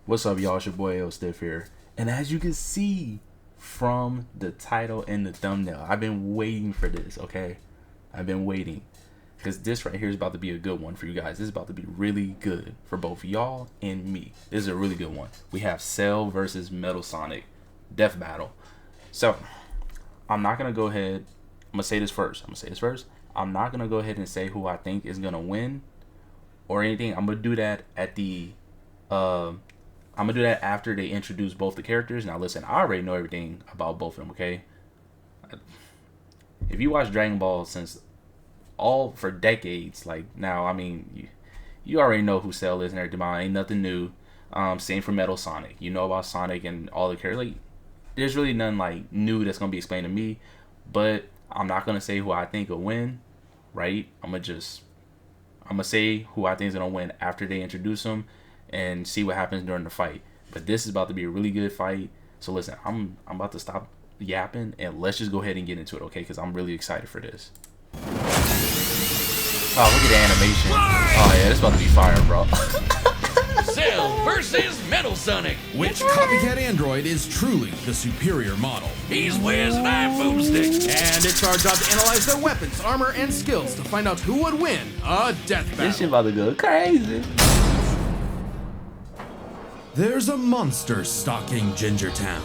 What's up, y'all? It's your boy AyoStiff here. And as you can see from the title and the thumbnail, I've been waiting for this, okay? I've been waiting. Because this right here is about to be a good one for you guys. This is about to be really good for both y'all and me. This is a really good one. We have Cell versus Metal Sonic. Death battle. So, I'm not going to go ahead. I'm going to say this first. I'm not going to go ahead and say who I think is going to win or anything. I'm going to do that at the... I'm gonna do that after they introduce both the characters. Now listen, I already know everything about both of them, okay? If you watch Dragon Ball for decades, like now, I mean, you already know who Cell is and everything. Ain't nothing new. Same for Metal Sonic. You know about Sonic and all the characters. Like, there's really nothing like new that's gonna be explained to me. But I'm not gonna say who I think will win, right? I'm gonna say who I think is gonna win after they introduce them and see what happens during the fight. But this is about to be a really good fight. So listen, I'm about to stop yapping and let's just go ahead and get into it, okay? Because I'm really excited for this. Oh, look at the animation. Oh yeah, this is about to be fire, bro. Cell versus Metal Sonic. Which copycat android is truly the superior model? He's wears an iPhone stick. And it's our job to analyze their weapons, armor, and skills to find out who would win a death battle. This shit about to go crazy. There's a monster stalking Ginger Town.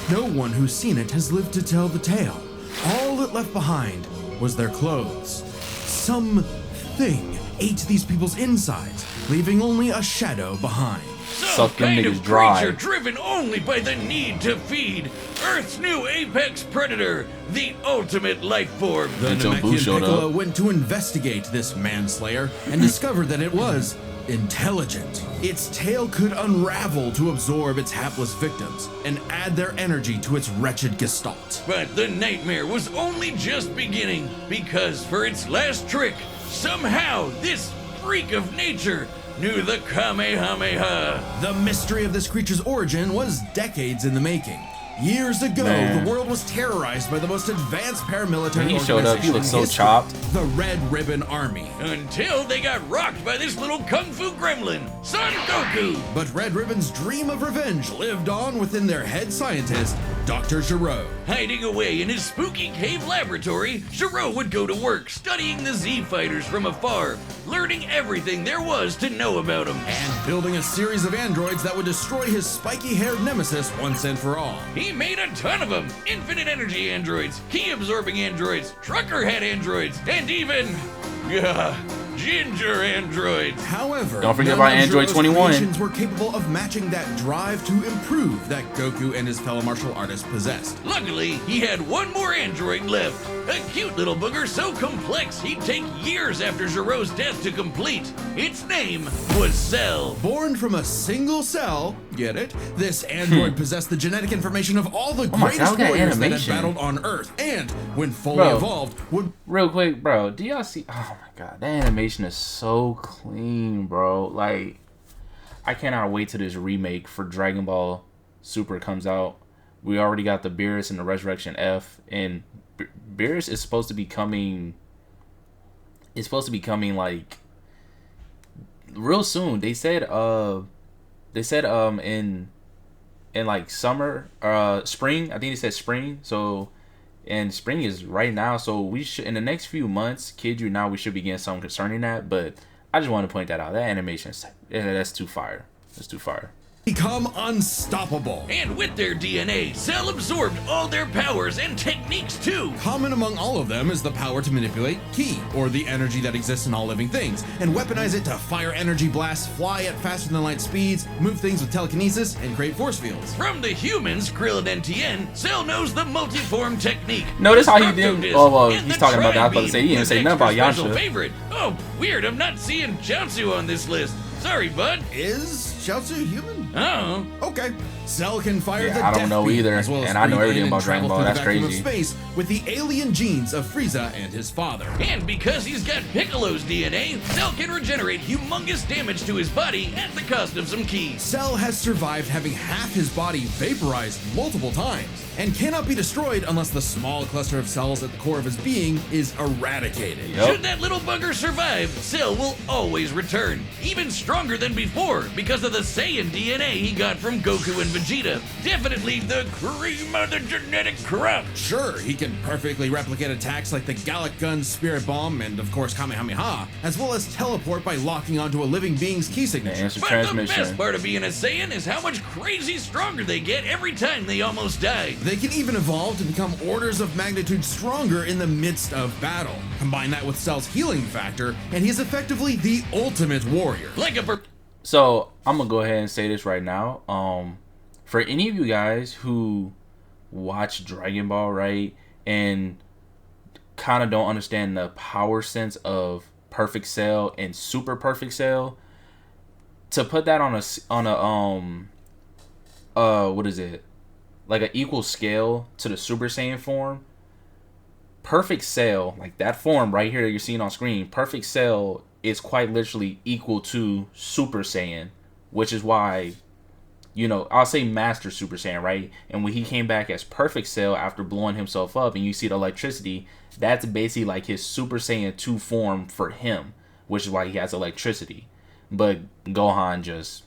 No one who's seen it has lived to tell the tale. All it left behind was their clothes. Something ate these people's insides, leaving only a shadow behind. Some Suck them kind niggas of dry. creature driven only by the need to feed. Earth's new apex predator, the ultimate life form. The Until Boo Namekian showed Piccolo up. went to investigate this manslayer and discovered that it was intelligent. Its tail could unravel to absorb its hapless victims and add their energy to its wretched gestalt. But the nightmare was only just beginning, because for its last trick, somehow this freak of nature knew the Kamehameha. The mystery of this creature's origin was decades in the making. Years ago, Man. the world was terrorized by the most advanced paramilitary When he showed up, he organization looked in so history, chopped. the Red Ribbon Army. Until they got rocked by this little kung fu gremlin, Son Goku. But Red Ribbon's dream of revenge lived on within their head scientist, Dr. Giro. Hiding away in his spooky cave laboratory, Giro would go to work studying the Z fighters from afar, learning everything there was to know about them. And building a series of androids that would destroy his spiky-haired nemesis once and for all. He made a ton of them. Infinite energy androids, key absorbing androids, trucker head androids, and even, ginger androids. However, Don't forget none about of Android Giro's 21. creations were capable of matching that drive to improve that Goku and his fellow martial artists possessed. Luckily, he had one more android left. A cute little booger so complex he'd take years after Giro's death to complete. Its name was Cell. Born from a single cell, get it? This android possessed the genetic information of all the Oh my greatest God, that warriors that had animation. battled on Earth, and when fully Bro. evolved, would Real quick, bro, do y'all see? Oh my god, that animation is so clean, bro. Like, I cannot wait till this remake for Dragon Ball Super comes out. We already got the Beerus and the Resurrection F, and Beerus is supposed to be coming. It's supposed to be coming like real soon. They said in like summer, spring. I think they said spring. So. And spring is right now, so we should, in the next few months, kid you not, we should be getting something concerning that. But I just want to point that out. That animation, that's too fire. That's too fire. become unstoppable. And with their DNA, Cell absorbed all their powers and techniques too. Common among all of them is the power to manipulate Ki, or the energy that exists in all living things, and weaponize it to fire energy blasts, fly at faster than light speeds, move things with telekinesis, and create force fields. From the humans, Krillin and Tien, Cell knows the multiform technique. Notice how he Destructo didn't. Disc, Oh, well, and he's the talking about that. I was about to Tri-Beam, say, he didn't his say nothing about extra special Yamcha. favorite. Oh, weird, I'm not seeing Jiangsu on this list. Sorry, bud. Is Xiaozu human? Oh. Okay. Cell can fire Yeah, the I don't Death know Beam, either, as well as and I know breathe everything in about and Dragon travel Ball, through the that's vacuum crazy. of space with the alien genes of Frieza and his father. And because he's got Piccolo's DNA, Cell can regenerate humongous damage to his body at the cost of some keys. Cell has survived having half his body vaporized multiple times, and cannot be destroyed unless the small cluster of cells at the core of his being is eradicated. Yep. Should that little bugger survive, Cell will always return, even stronger than before because of the Saiyan DNA he got from Goku and Vegeta. Definitely the cream of the genetic crop. Sure, he can perfectly replicate attacks like the Gallic Gun, Spirit Bomb, and of course Kamehameha, as well as teleport by locking onto a living being's key signature. But the best part of being a Saiyan is how much crazy stronger they get every time they almost die. They can even evolve to become orders of magnitude stronger in the midst of battle. Combine that with Cell's healing factor, and he's effectively the ultimate warrior. Like a So I'm gonna go ahead and say this right now. For any of you guys who watch Dragon Ball, right, and kind of don't understand the power sense of Perfect Cell and Super Perfect Cell, to put that on a what is it? Like an equal scale to the Super Saiyan form. Perfect Cell, like that form right here that you're seeing on screen, Perfect Cell is quite literally equal to Super Saiyan, which is why, you know, I'll say Master Super Saiyan, right? And when he came back as Perfect Cell after blowing himself up and you see the electricity, that's basically like his Super Saiyan 2 form for him, which is why he has electricity. But Gohan just,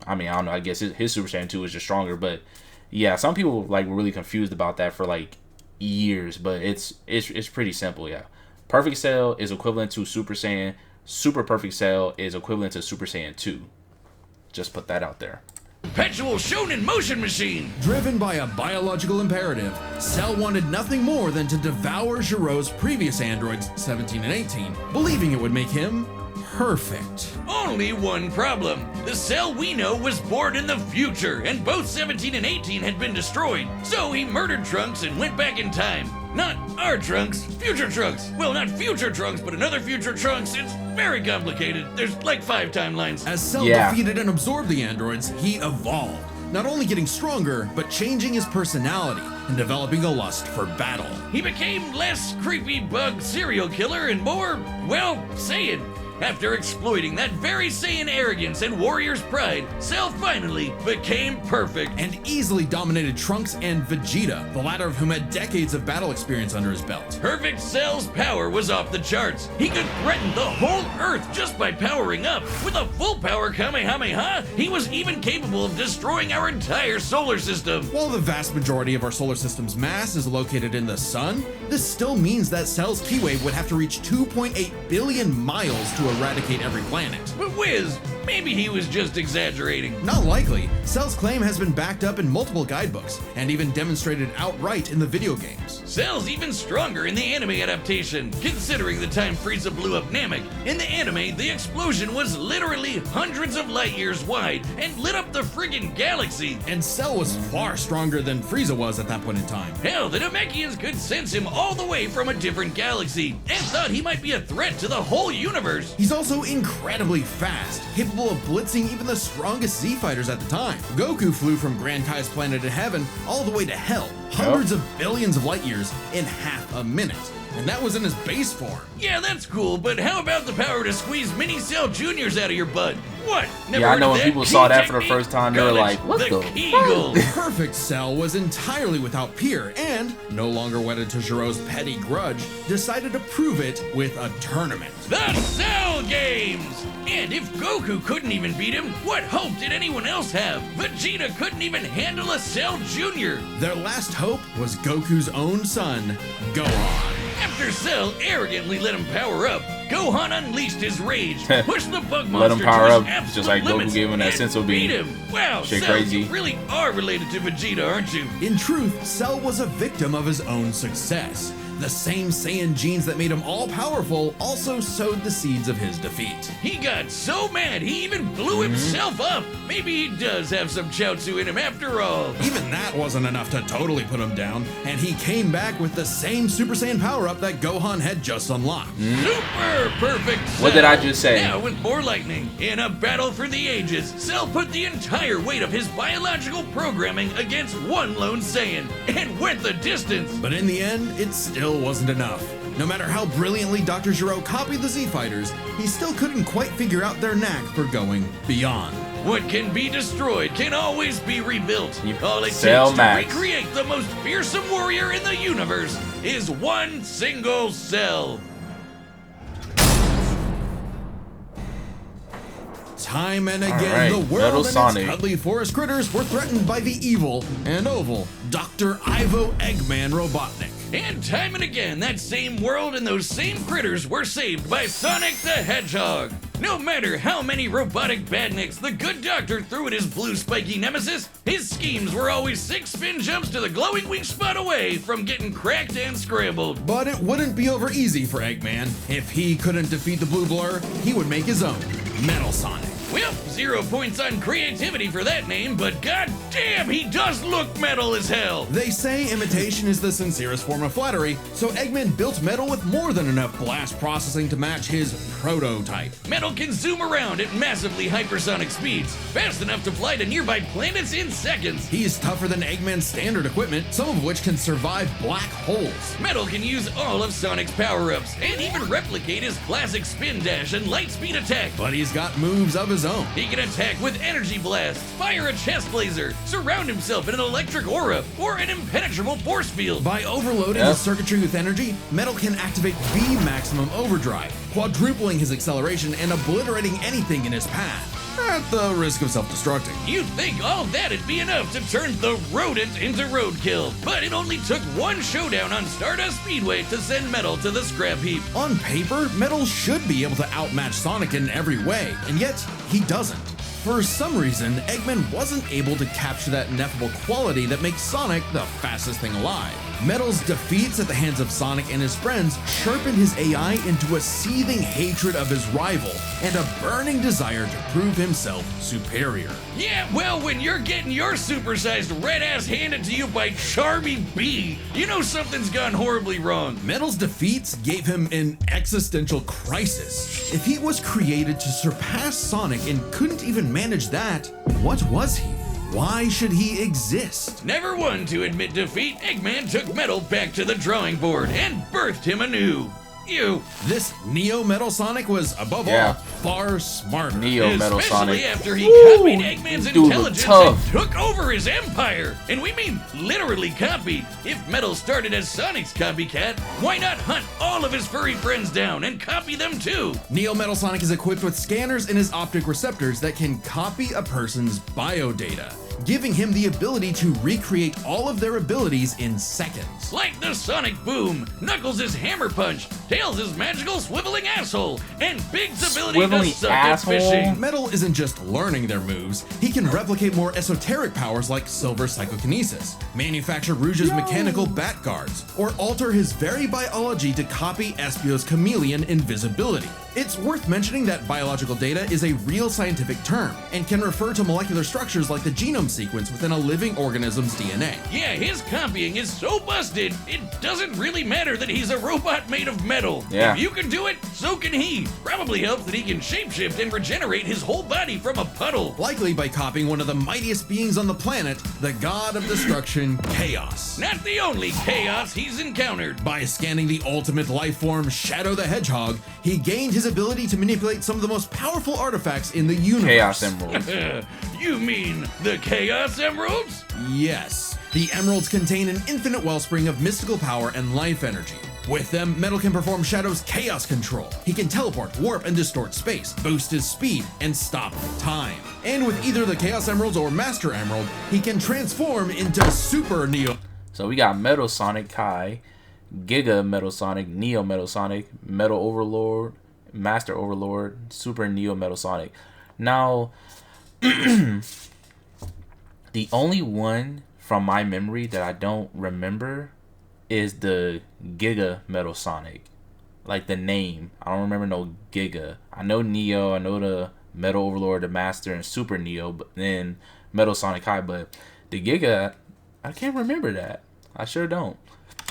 I mean, I don't know, I guess his Super Saiyan 2 is just stronger, but yeah, some people like were really confused about that for like years, but it's pretty simple, yeah. Perfect Cell is equivalent to Super Saiyan. Super Perfect Cell is equivalent to Super Saiyan 2. Just put that out there. perpetual shonen motion machine. Driven by a biological imperative, Cell wanted nothing more than to devour Giro's previous androids, 17 and 18, believing it would make him perfect. Only one problem. The Cell we know was born in the future, and both 17 and 18 had been destroyed. So he murdered Trunks and went back in time. Not our Trunks, future Trunks. Well, not future Trunks, but another future Trunks. It's very complicated. There's like 5 timelines. As Cell defeated and absorbed the androids, he evolved, not only getting stronger, but changing his personality and developing a lust for battle. He became less creepy bug serial killer and more, well, Saiyan. After exploiting that very Saiyan arrogance and warrior's pride, Cell finally became perfect. And easily dominated Trunks and Vegeta, the latter of whom had decades of battle experience under his belt. Perfect Cell's power was off the charts. He could threaten the whole Earth just by powering up. With a full power Kamehameha, he was even capable of destroying our entire solar system. While the vast majority of our solar system's mass is located in the sun, this still means that Cell's Ki wave would have to reach 2.8 billion miles to eradicate every planet. But Wiz, maybe he was just exaggerating. Not likely. Cell's claim has been backed up in multiple guidebooks, and even demonstrated outright in the video games. Cell's even stronger in the anime adaptation, considering the time Frieza blew up Namek. In the anime, the explosion was literally hundreds of light years wide and lit up the friggin' galaxy. And Cell was far stronger than Frieza was at that point in time. Hell, the Namekians could sense him all the way from a different galaxy and thought he might be a threat to the whole universe. He's also incredibly fast, capable of blitzing even the strongest Z fighters at the time. Goku flew from Grand Kai's planet in heaven all the way to hell, hundreds of billions of light years in half a minute. And that was in his base form. Yeah, that's cool, but how about the power to squeeze mini Cell Juniors out of your butt? What? Never Yeah, I know heard of when that people key saw that for the technique? first time, they were like, what the Kegel. Perfect Cell was entirely without peer and, no longer wedded to Giro's petty grudge, decided to prove it with a tournament. The Cell Games! And if Goku couldn't even beat him, what hope did anyone else have? Vegeta couldn't even handle a Cell Jr. Their last hope was Goku's own son, Gohan. After Cell arrogantly let him power up, Gohan unleashed his rage, pushed the bug Let him monster power to up, his absolute just like Goku limits, gave him that and senso beat beam. him. Wow, Shit Cell, crazy. you really are related to Vegeta, aren't you? In truth, Cell was a victim of his own success. The same Saiyan genes that made him all-powerful also sowed the seeds of his defeat. He got so mad he even blew himself up. Maybe he does have some Chaozu in him after all. Even that wasn't enough to totally put him down, and he came back with the same Super Saiyan power-up that Gohan had just unlocked. Super perfect Cell. What did I just say? Now with more lightning. In a battle for the ages, Cell put the entire weight of his biological programming against one lone Saiyan and went the distance. But in the end, it still wasn't enough. No matter how brilliantly Dr. Gero copied the Z-Fighters, he still couldn't quite figure out their knack for going beyond. What can be destroyed can always be rebuilt. All it Cell takes Max. to recreate the most fearsome warrior in the universe is one single cell. Time and again, Alright, the world Metal and Sonic. its cuddly forest critters were threatened by the evil and oval Dr. Ivo Eggman Robotnik. And time and again, that same world and those same critters were saved by Sonic the Hedgehog. No matter how many robotic badniks the good doctor threw at his blue spiky nemesis, his schemes were always 6 spin jumps to the glowing wing spot away from getting cracked and scrambled. But it wouldn't be over easy for Eggman. If he couldn't defeat the blue blur, he would make his own, Metal Sonic. Well, 0 points on creativity for that name, but god damn, he does look metal as hell. They say imitation is the sincerest form of flattery, so Eggman built Metal with more than enough blast processing to match his prototype. Metal can zoom around at massively hypersonic speeds, fast enough to fly to nearby planets in seconds. He's tougher than Eggman's standard equipment, some of which can survive black holes. Metal can use all of Sonic's power-ups, and even replicate his classic spin dash and light speed attack. But he's got moves of his own. He can attack with energy blast, fire a chest laser, surround himself in an electric aura, or an impenetrable force field. By overloading his circuitry with energy, Metal can activate V Maximum Overdrive, quadrupling his acceleration and obliterating anything in his path, at the risk of self-destructing. You'd think all that'd be enough to turn the rodent into roadkill, but it only took one showdown on Stardust Speedway to send Metal to the scrap heap. On paper, Metal should be able to outmatch Sonic in every way, and yet he doesn't. For some reason, Eggman wasn't able to capture that ineffable quality that makes Sonic the fastest thing alive. Metal's defeats at the hands of Sonic and his friends sharpened his AI into a seething hatred of his rival and a burning desire to prove himself superior. Yeah, well, when you're getting your supersized red ass handed to you by Charmy B, you know something's gone horribly wrong. Metal's defeats gave him an existential crisis. If he was created to surpass Sonic and couldn't even manage that, what was he? Why should he exist? Never one to admit defeat, Eggman took Metal back to the drawing board and birthed him anew. This Neo Metal Sonic was, above all, far smarter. Neo Metal Sonic. Especially after he copied Eggman's intelligence and took over his empire. And we mean literally copy. If Metal started as Sonic's copycat, why not hunt all of his furry friends down and copy them too? Neo Metal Sonic is equipped with scanners in his optic receptors that can copy a person's biodata, giving him the ability to recreate all of their abilities in seconds. Like the Sonic Boom, Knuckles' Hammer Punch, Tails' magical swiveling asshole, and Big's ability to suck at fishing. Metal isn't just learning their moves, he can replicate more esoteric powers like Silver Psychokinesis, manufacture Rouge's mechanical bat guards, or alter his very biology to copy Espio's chameleon invisibility. It's worth mentioning that biological data is a real scientific term and can refer to molecular structures like the genome sequence within a living organism's DNA. Yeah, his copying is so busted, it doesn't really matter that he's a robot made of metal. Yeah. If you can do it, so can he. Probably helps that he can shapeshift and regenerate his whole body from a puddle. Likely by copying one of the mightiest beings on the planet, the god of destruction, Chaos. Not the only chaos he's encountered. By scanning the ultimate life form, Shadow the Hedgehog, he gained his ability to manipulate some of the most powerful artifacts in the universe. Chaos Emeralds. You mean the Chaos Emeralds? Yes. The emeralds contain an infinite wellspring of mystical power and life energy. With them, Metal can perform Shadow's chaos control. He can teleport, warp, and distort space, boost his speed, and stop time. And with either the Chaos Emeralds or Master Emerald, he can transform into Super Neo. So we got Metal Sonic Kai, Giga Metal Sonic, Neo Metal Sonic, Metal Overlord, Master Overlord, Super Neo Metal Sonic. Now, the only one from my memory that I don't remember is the Giga Metal Sonic. Like the name. I don't remember no Giga. I know Neo, I know the Metal Overlord, the Master, and Super Neo, but then Metal Sonic Kai, but the Giga, I can't remember that. I sure don't.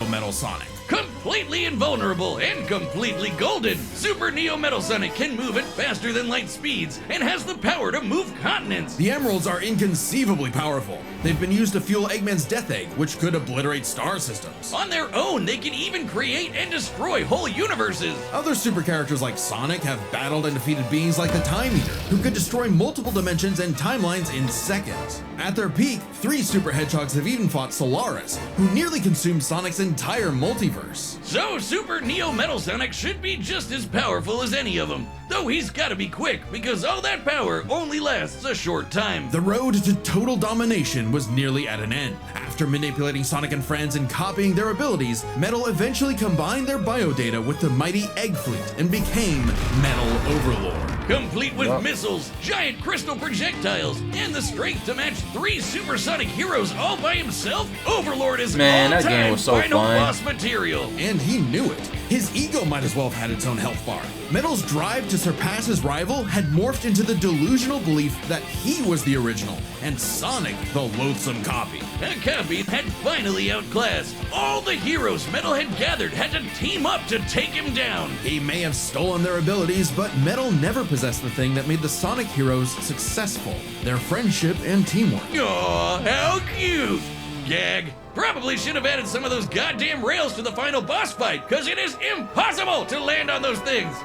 Metal Sonic. Completely invulnerable and completely golden, Super Neo Metal Sonic can move at faster than light speeds and has the power to move continents. The emeralds are inconceivably powerful. They've been used to fuel Eggman's Death Egg, which could obliterate star systems. On their own, they can even create and destroy whole universes. Other super characters like Sonic have battled and defeated beings like the Time Eater, who could destroy multiple dimensions and timelines in seconds. At their peak, 3 super hedgehogs have even fought Solaris, who nearly consumed Sonic's entire multiverse. heroes. So Super Neo Metal Sonic should be just as powerful as any of them, though he's gotta be quick because all that power only lasts a short time. The road to total domination was nearly at an end. After manipulating Sonic and friends and copying their abilities, Metal eventually combined their biodata with the mighty Egg Fleet and became Metal Overlord. Complete with missiles, giant crystal projectiles, and the strength to match 3 supersonic heroes all by himself, Overlord is that game all-time was so final fun. boss material. And he knew it. His ego might as well have had its own health bar. Metal's drive to surpass his rival had morphed into the delusional belief that he was the original, and Sonic the loathsome copy. A copy had finally outclassed. All the heroes Metal had gathered had to team up to take him down. He may have stolen their abilities, but Metal never possessed the thing that made the Sonic heroes successful: their friendship and teamwork. Aw, how cute! Gag. Probably should have added some of those goddamn rails to the final boss fight, cause it is impossible to land on those things.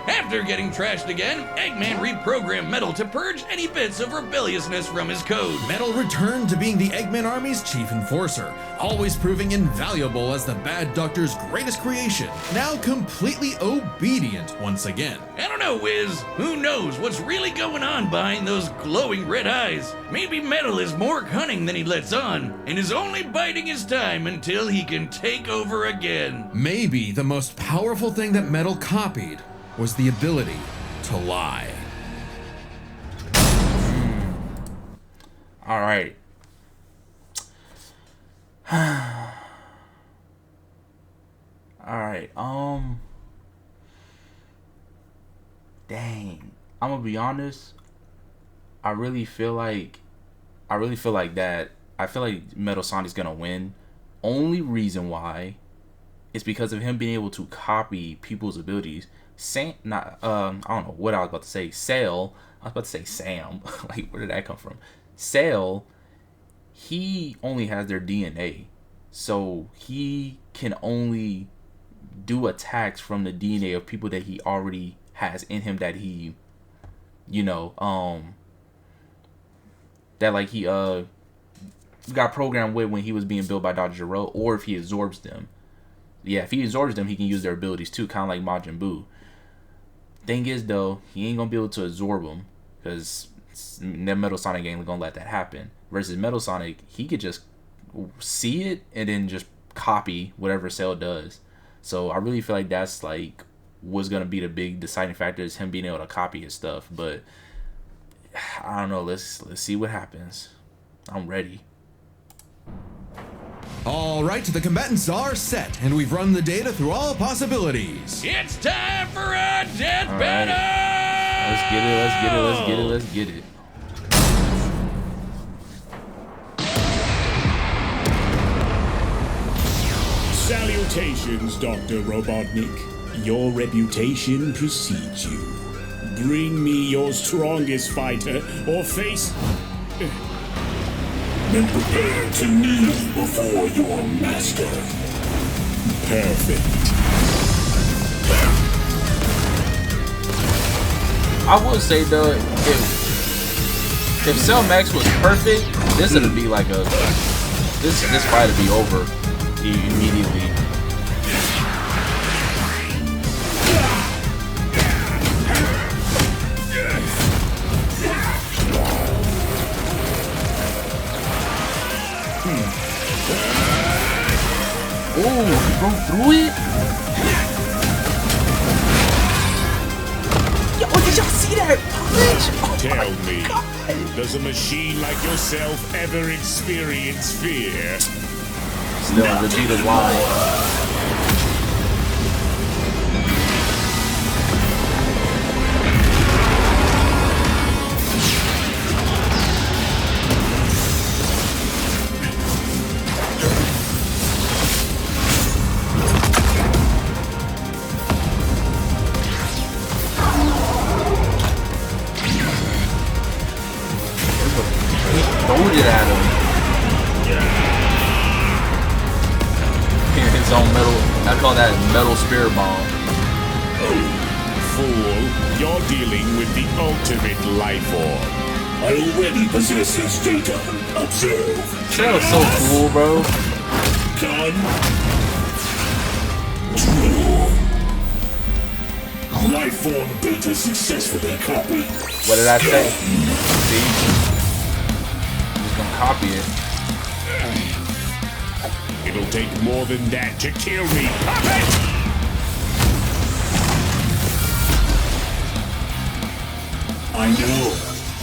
After getting trashed again, Eggman reprogrammed Metal to purge any bits of rebelliousness from his code. Metal returned to being the Eggman Army's chief enforcer, always proving invaluable as the Bad Doctor's greatest creation, now completely obedient once again. I don't know, Wiz. Who knows what's really going on behind those glowing red eyes? Maybe Metal is more cunning than he lets on, and is only biding his time until he can take over again. Maybe the most powerful thing that Metal copied was the ability to lie. All right. All right. Dang. I'm gonna be honest. I really feel like that. I feel like Metal Sonic's gonna win. Only reason why is because of him being able to copy people's abilities. I don't know what I was about to say. Cell. I was about to say Sam. Like, where did that come from? Cell. He only has their DNA, so he can only do attacks from the DNA of people that he already has in him, that he, that like he got programmed with when he was being built by Dr. Gero, or if he absorbs them. Yeah, if he absorbs them, he can use their abilities too, kind of like Majin Buu. Thing is, though, he ain't gonna be able to absorb them because Metal Sonic ain't gonna let that happen. Versus Metal Sonic, he could just see it and then just copy whatever Cell does. So I really feel like that's like what's gonna be the big deciding factor, is him being able to copy his stuff. But I don't know. Let's see what happens. I'm ready. All right, the combatants are set, and we've run the data through all possibilities. It's time for a death All battle! right. Let's get it. Salutations, Dr. Robotnik. Your reputation precedes you. Bring me your strongest fighter, or face... Then prepare to kneel before your master. Perfect. I would say though, if Cell Max was perfect, this would be like this fight would be over immediately. Oh, he broke through it? Yo, did y'all see that punch? Oh, Tell me, does a machine like yourself ever experience fear? Still, Vegeta's line. Throwed it at him. His own metal. I call that metal spirit bomb. Fool, you're dealing with the ultimate life form. I already possess his data. Observe. That was so cool, bro. Done. true. Life form beta successfully copied. What did I say? See? I'm just gonna copy it. It'll take more than that to kill me. Pop it! I know.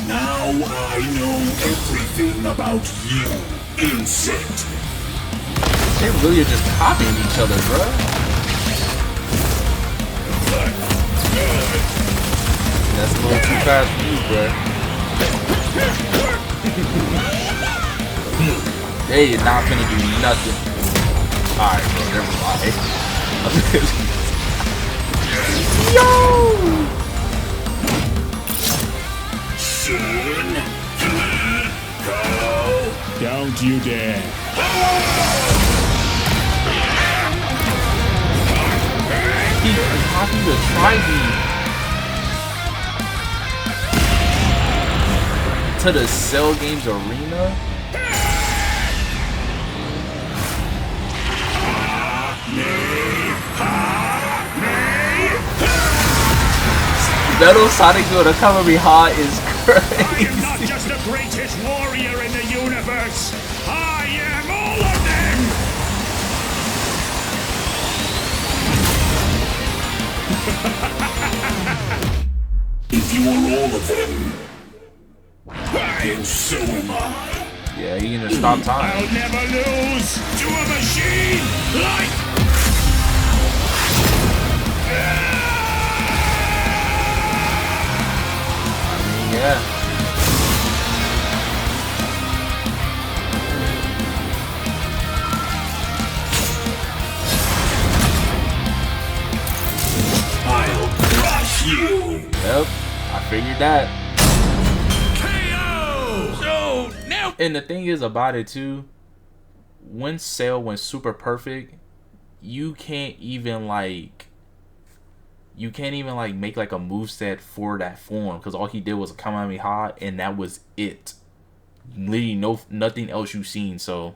Now I know everything about you, insect. They really are just copying each other, bro. That's a little too fast for you, bro. They are not gonna do nothing. Alright, bro, never mind. Yo! Don't you dare. He copied the Tri-Beam to the Cell Games Arena? Metal Sonic gonna cover me hot is crazy. I am not just the greatest warrior in the universe. I am all of them. If you are all of them, then so am I. Yeah, you gonna stop time. I'll never lose to a machine like. Yeah. I'll crush you. Yep, I figured that. KO! So now, And the thing is about it too, when Cell went super perfect, you can't even like make like a moveset for that form, because all he did was Kamehameha and that was it. Literally nothing else you've seen, so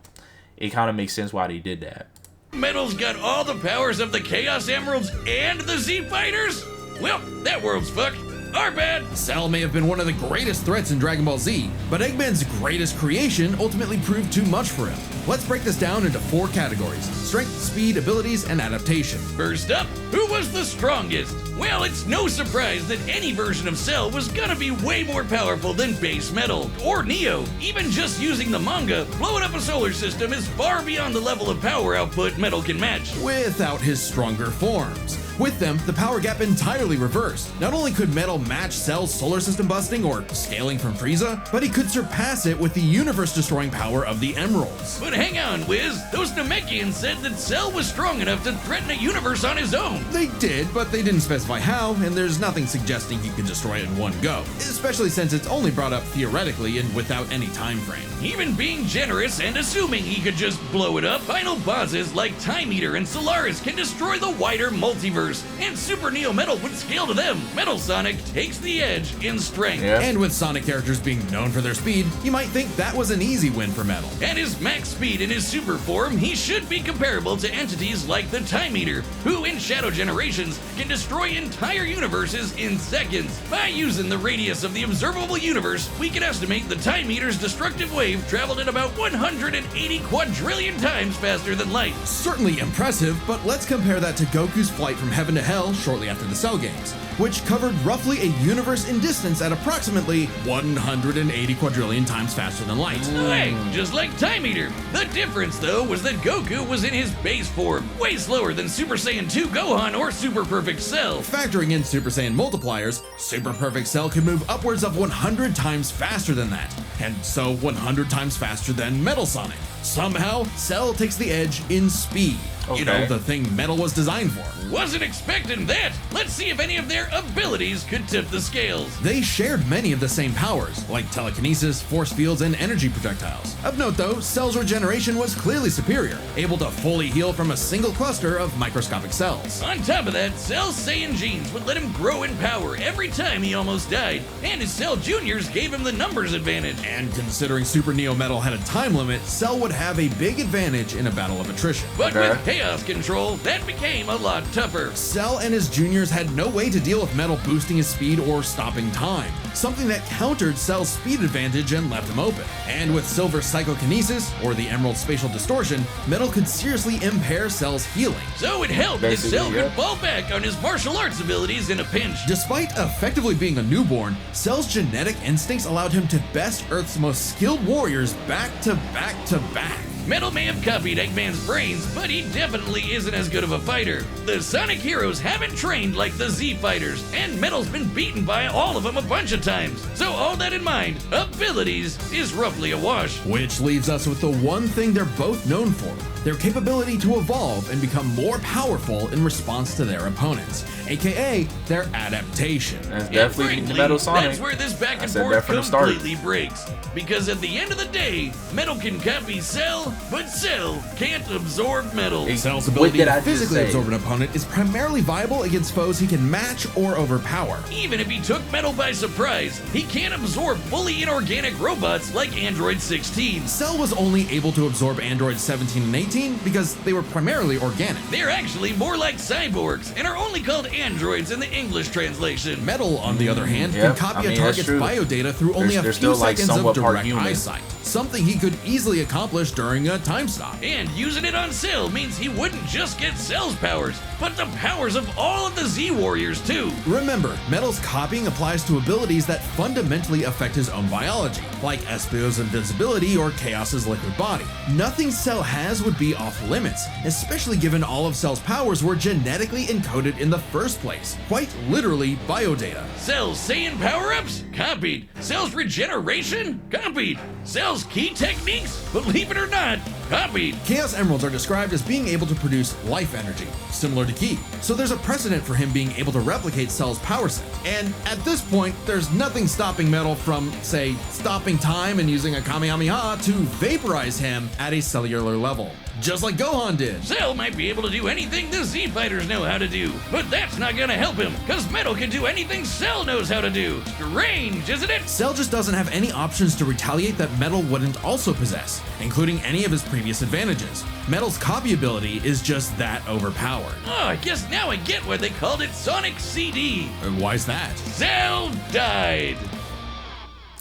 it kind of makes sense why they did that. Metal's got all the powers of the Chaos Emeralds and the Z Fighters? Well, that world's fucked. Our bad. Cell may have been one of the greatest threats in Dragon Ball Z, but Eggman's greatest creation ultimately proved too much for him. Let's break this down into 4 categories: strength, speed, abilities, and adaptation. First up, who was the strongest? Well, it's no surprise that any version of Cell was gonna be way more powerful than base Metal or Neo. Even just using the manga, blowing up a solar system is far beyond the level of power output Metal can match. Without his stronger forms. With them, the power gap entirely reversed. Not only could Metal match Cell's solar system busting or scaling from Frieza, but he could surpass it with the universe-destroying power of the Emeralds. But hang on, Wiz. Those Namekians said that Cell was strong enough to threaten a universe on his own. They did, but they didn't specify how, and there's nothing suggesting he could destroy it in one go, especially since it's only brought up theoretically and without any time frame. Even being generous and assuming he could just blow it up, final bosses like Time Eater and Solaris can destroy the wider multiverse, and Super Neo Metal would scale to them. Metal Sonic takes the edge in strength. Yeah. And with Sonic characters being known for their speed, you might think that was an easy win for Metal. At his max speed in his super form, he should be comparable to entities like the Time Eater, who in Shadow Generations can destroy entire universes in seconds. By using the radius of the observable universe, we can estimate the Time Eater's destructive wave traveled at about 180 quadrillion times faster than light. Certainly impressive, but let's compare that to Goku's flight from heaven to hell shortly after the Cell Games, which covered roughly a universe in distance at approximately 180 quadrillion times faster than light. Hey, just like Time Eater. The difference, though, was that Goku was in his base form, way slower than Super Saiyan 2 Gohan or Super Perfect Cell. Factoring in Super Saiyan multipliers, Super Perfect Cell could move upwards of 100 times faster than that, and so 100 times faster than Metal Sonic. Somehow, Cell takes the edge in speed. You know, Okay. the thing Metal was designed for. Wasn't expecting that. Let's see if any of their their abilities could tip the scales. They shared many of the same powers, like telekinesis, force fields, and energy projectiles. Of note though, Cell's regeneration was clearly superior, able to fully heal from a single cluster of microscopic cells. On top of that, Cell's Saiyan genes would let him grow in power every time he almost died, and his Cell Juniors gave him the numbers advantage. And considering Super Neo Metal had a time limit, Cell would have a big advantage in a battle of attrition. But with Chaos Control, that became a lot tougher. Cell and his juniors had no way to deal with Metal boosting his speed or stopping time, something that countered Cell's speed advantage and left him open. And with Silver's psychokinesis, or the Emerald spatial distortion, Metal could seriously impair Cell's healing. So it helped that Basically, Cell yeah. could fall back on his martial arts abilities in a pinch. Despite effectively being a newborn, Cell's genetic instincts allowed him to best Earth's most skilled warriors back to back to back. Metal may have copied Eggman's brains, but he definitely isn't as good of a fighter. The Sonic heroes haven't trained like the Z fighters, and Metal's been beaten by all of them a bunch of times. So all that in mind, abilities is roughly a wash. Which leaves us with the one thing they're both known for, their capability to evolve and become more powerful in response to their opponents, aka their adaptation. That's And definitely frankly, the Metal Sonic. that's where this back I and said that forth from the start. completely breaks. Because at the end of the day, Metal can copy Cell, but Cell can't absorb Metal. Cell's What ability did to I just physically say? absorb an opponent is primarily viable against foes he can match or overpower. Even if he took Metal by surprise, he can't absorb fully inorganic robots like Android 16. Cell was only able to absorb androids 17 and 18 because they were primarily organic. They're actually more like cyborgs and are only called androids in the English translation. Metal, on the other hand, Yep, can copy I mean, a that's target's true. biodata through only They're a few still, like, seconds of somewhat part direct human. eyesight, something he could easily accomplish during a time stop. And using it on Cell means he wouldn't just get Cell's powers, but the powers of all of the Z Warriors too. Remember, Metal's copying applies to abilities that fundamentally affect his own biology, like Espio's invincibility or Chaos's liquid body. Nothing Cell has would be off limits, especially given all of Cell's powers were genetically encoded in the first place, quite literally biodata. Cell's Saiyan power-ups? Copied. Cell's regeneration? Copied. Cell's key techniques? Believe it or not, copied. Chaos Emeralds are described as being able to produce life energy, similar to Ki, so there's a precedent for him being able to replicate Cell's power set. And at this point, there's nothing stopping Metal from, say, stopping time and using a Kamehameha to vaporize him at a cellular level, just like Gohan did. Cell might be able to do anything the Z fighters know how to do, but that's not gonna help him, cause Metal can do anything Cell knows how to do. Strange, isn't it? Cell just doesn't have any options to retaliate that Metal wouldn't also possess, including any of his previous advantages. Metal's copy ability is just that overpowered. Oh, I guess now I get why they called it Sonic CD. And why's that? Cell died.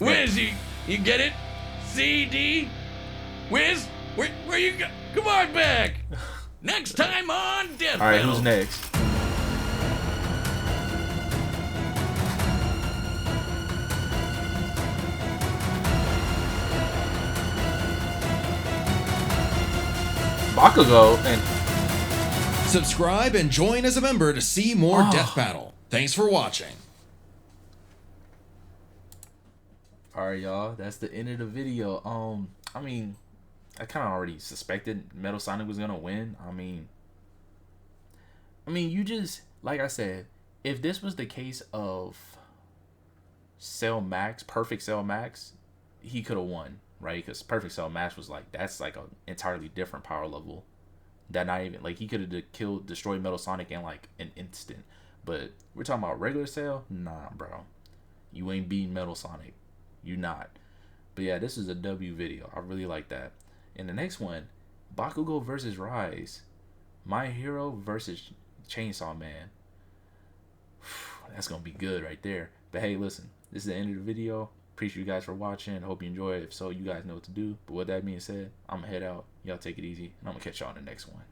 Wiz, you get it? CD? Wiz, where you go? Come on back. Next time on Death All right, Metal. who's next? Bakugo and Subscribe and join as a member to see more Death Battle. Thanks for watching. all right, y'all. That's the end of the video. I mean, I kind of already suspected Metal Sonic was gonna win. I mean, you just, like I said, if this was the case of Cell Max, Perfect Cell Max, he could have won, right? Because Perfect Cell Max was like, that's like an entirely different power level. That not even, like, he could have destroyed Metal Sonic in like an instant. But we're talking about regular Cell? Nah, bro. You ain't beating Metal Sonic. You not. But yeah, this is a W video. I really like that. And the next one, Bakugo versus Rise. My Hero versus Chainsaw Man. That's going to be good right there. But hey, listen, this is the end of the video. Appreciate you guys for watching. Hope you enjoy it. If so, you guys know what to do. But with that being said, I'm going to head out. Y'all take it easy. And I'm going to catch y'all in the next one.